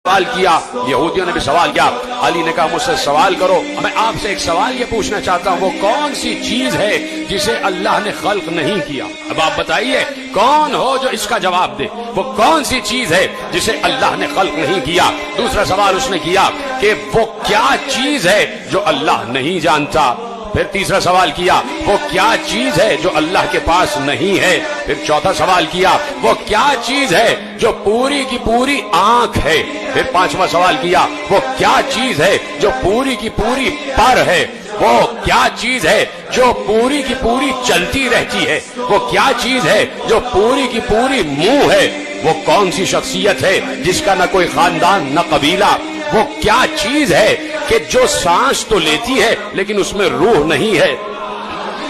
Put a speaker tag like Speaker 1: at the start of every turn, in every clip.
Speaker 1: سوال کیا، یہودیوں نے بھی سوال کیا، علی نے کہا مجھ سے سوال کرو، میں آپ سے ایک سوال یہ پوچھنا چاہتا ہوں، وہ کون سی چیز ہے جسے اللہ نے خلق نہیں کیا؟ اب آپ بتائیے کون ہو جو اس کا جواب دے، وہ کون سی چیز ہے جسے اللہ نے خلق نہیں کیا؟ دوسرا سوال اس نے کیا کہ وہ کیا چیز ہے جو اللہ نہیں جانتا؟ پھر تیسرا سوال کیا وہ کیا چیز ہے جو اللہ کے پاس نہیں ہے؟ پھر چوتھا سوال کیا وہ کیا چیز ہے جو پوری کی پوری آنکھ ہے؟ پھر پانچواں سوال کیا وہ کیا چیز ہے جو پوری کی پوری پر ہے؟ وہ کیا چیز ہے جو پوری کی پوری چلتی رہتی ہے؟ وہ کیا چیز ہے جو پوری کی پوری منہ ہے؟ وہ کون سی شخصیت ہے جس کا نہ کوئی خاندان نہ قبیلہ؟ وہ کیا چیز ہے کہ جو سانس تو لیتی ہے لیکن اس میں روح نہیں ہے؟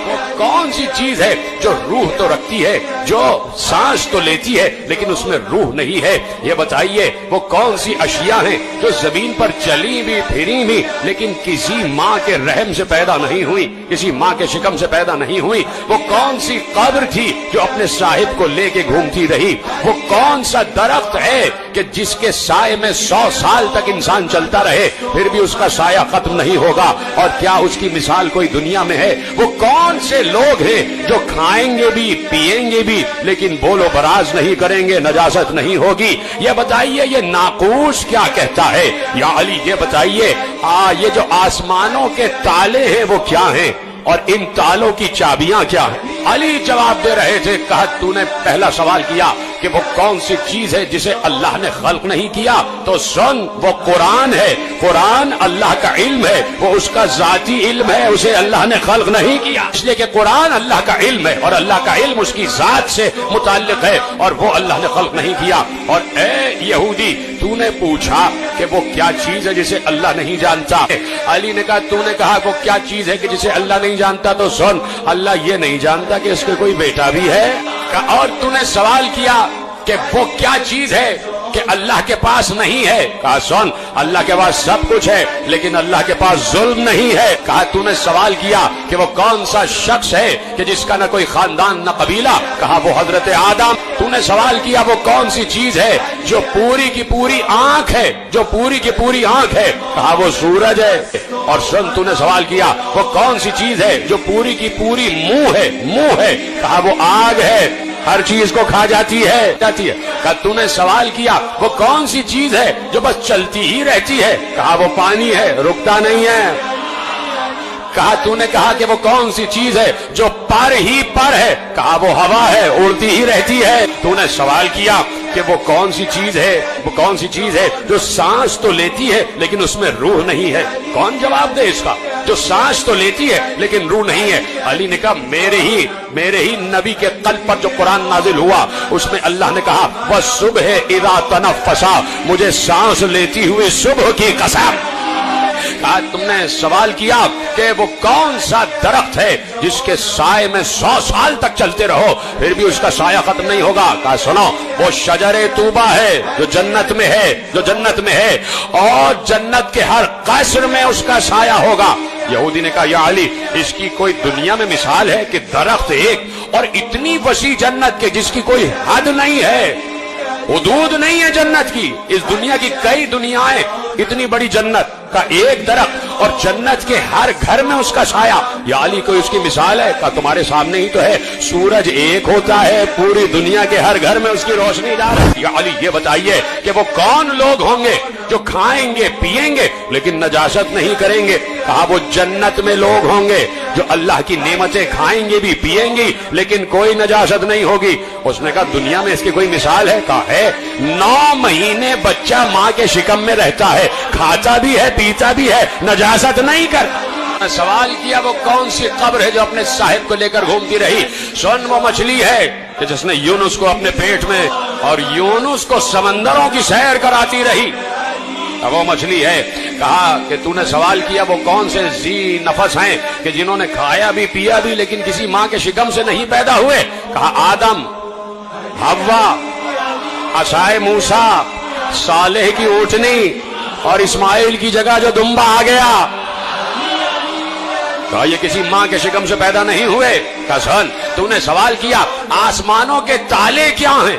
Speaker 1: وہ کون سی چیز ہے جو روح تو رکھتی ہے، جو سانس تو لیتی ہے لیکن اس میں روح نہیں ہے؟ یہ بتائیے وہ کون سی اشیاء ہیں جو زمین پر چلی بھی پھری بھی لیکن کسی ماں کے رحم سے پیدا نہیں ہوئی، کسی ماں کے شکم سے پیدا نہیں ہوئی؟ وہ کون سی قبر تھی جو اپنے صاحب کو لے کے گھومتی رہی؟ وہ کون سا درخت ہے کہ جس کے سائے میں 100 سال تک انسان چلتا رہے پھر بھی اس کا سایہ ختم نہیں ہوگا؟ اور کیا اس کی مثال کوئی دنیا میں ہے؟ وہ کون سے لوگ ہیں جو کھائیں گے بھی پیئیں گے بھی لیکن بول و براز نہیں کریں گے، نجاست نہیں ہوگی؟ یہ بتائیے یہ ناقوس کیا کہتا ہے؟ یا علی یہ بتائیے یہ جو آسمانوں کے تالے ہیں وہ کیا ہیں اور ان تالوں کی چابیاں کیا ہیں؟ علی جواب دے رہے تھے، کہا تو نے پہلا سوال کیا کہ وہ کون سی چیز ہے جسے اللہ نے خلق نہیں کیا، تو سن وہ قرآن ہے، قرآن اللہ کا علم ہے، وہ اس کا ذاتی علم ہے، اسے اللہ نے خلق نہیں کیا، اس لیے کہ قرآن اللہ کا علم ہے اور اللہ کا علم اس کی ذات سے متعلق ہے اور وہ اللہ نے خلق نہیں کیا۔ اور اے یہودی تو نے پوچھا کہ وہ کیا چیز ہے جسے اللہ نہیں جانتا؟ علی نے کہا تو نے کہا وہ کیا چیز ہے کہ جسے اللہ نہیں جانتا، تو سن اللہ یہ نہیں جانتا کہ اس کے کوئی بیٹا بھی ہے۔ اور تو نے سوال کیا کہ وہ کیا چیز ہے کہ اللہ کے پاس نہیں ہے؟ کہا سن اللہ کے پاس سب کچھ ہے لیکن اللہ کے پاس ظلم نہیں ہے۔ کہا تو نے سوال کیا کہ وہ کون سا شخص ہے کہ جس کا نہ کوئی خاندان نہ قبیلہ؟ کہا وہ حضرت آدم۔ تو نے سوال کیا وہ کون سی چیز ہے جو پوری کی پوری آنکھ ہے، جو پوری کی پوری آنکھ ہے؟ کہا وہ سورج ہے۔ اور سن تو نے سوال کیا وہ کون سی چیز ہے جو پوری کی پوری منہ ہے، منہ ہے؟ کہا وہ آگ ہے، ہر چیز کو کھا جاتی ہے۔ کہا تو نے سوال کیا وہ کون سی چیز ہے جو بس چلتی ہی رہتی ہے؟ کہا وہ پانی ہے، رکتا نہیں ہے۔ کہا تو نے کہا کہ وہ کون سی چیز ہے جو پر ہی پر ہے؟ کہا وہ ہوا ہے، اڑتی ہی رہتی ہے۔ تو نے سوال کیا کہ وہ کون سی چیز ہے، وہ کون سی چیز ہے جو سانس تو لیتی ہے لیکن اس میں روح نہیں ہے؟ کون جواب دے اس کا؟ جو سانس تو لیتی ہے لیکن روح نہیں ہے۔ علی نے کہا میرے ہی نبی کے قلب پر جو قرآن نازل ہوا اس میں اللہ نے کہا وَالصُّبْحِ إِذَا تَنَفَّسَ، مجھے سانس لیتی ہوئی صبح کی قسم۔ کہا تم نے سوال کیا کہ وہ کون سا درخت ہے جس کے سائے میں 100 سال تک چلتے رہو پھر بھی اس کا سایہ ختم نہیں ہوگا؟ کہا سنو وہ شجر طوبہ ہے جو جنت میں ہے، جو جنت میں ہے اور جنت کے ہر قصر میں اس کا سایہ ہوگا۔ یہودی نے کہا یا علی اس کی کوئی دنیا میں مثال ہے کہ درخت ایک اور اتنی وسیع جنت کے جس کی کوئی حد نہیں ہے، حدود نہیں ہے جنت کی؟ اس دنیا کی کئی دنیایں، اتنی بڑی جنت کا ایک درخت اور جنت کے ہر گھر میں اس کا سایہ۔ یا علی کوئی اس کی مثال ہے؟ کہا تمہارے سامنے ہی تو ہے، سورج ایک ہوتا ہے، پوری دنیا کے ہر گھر میں اس کی روشنی جا رہی ہے۔ یا علی یہ بتائیے کہ وہ کون لوگ ہوں گے جو کھائیں گے پیئیں گے لیکن نجاست نہیں کریں گے؟ کہا وہ جنت میں لوگ ہوں گے جو اللہ کی نعمتیں کھائیں گے بھی پیئیں گی لیکن کوئی نجاست نہیں ہوگی۔ اس نے کہا دنیا میں اس کی کوئی مثال ہے؟ کہا ہے، 9 مہینے بچہ ماں کے شکم میں رہتا ہے، کھاتا بھی ہے پیتا بھی ہے، نجاست نہیں کرتا۔ سوال کیا وہ کون سی قبر ہے جو اپنے صاحب کو لے کر گھومتی رہی؟ سن وہ مچھلی ہے کہ جس نے یونس کو اپنے پیٹ میں اور یونس کو سمندروں کی سیر کراتی رہی، وہ مچھلی ہے۔ کہا کہ تو نے سوال کیا وہ کون سے ذی نفس ہیں کہ جنہوں نے کھایا بھی پیا بھی لیکن کسی ماں کے شکم سے نہیں پیدا ہوئے؟ کہا آدم، حوا، عصائے موسیٰ، صالح کی اونٹنی اور اسماعیل کی جگہ جو دمبا آ گیا۔ کہا یہ کسی ماں کے شکم سے پیدا نہیں ہوئے۔ کہا سن تو نے سوال کیا آسمانوں کے تالے کیا ہیں؟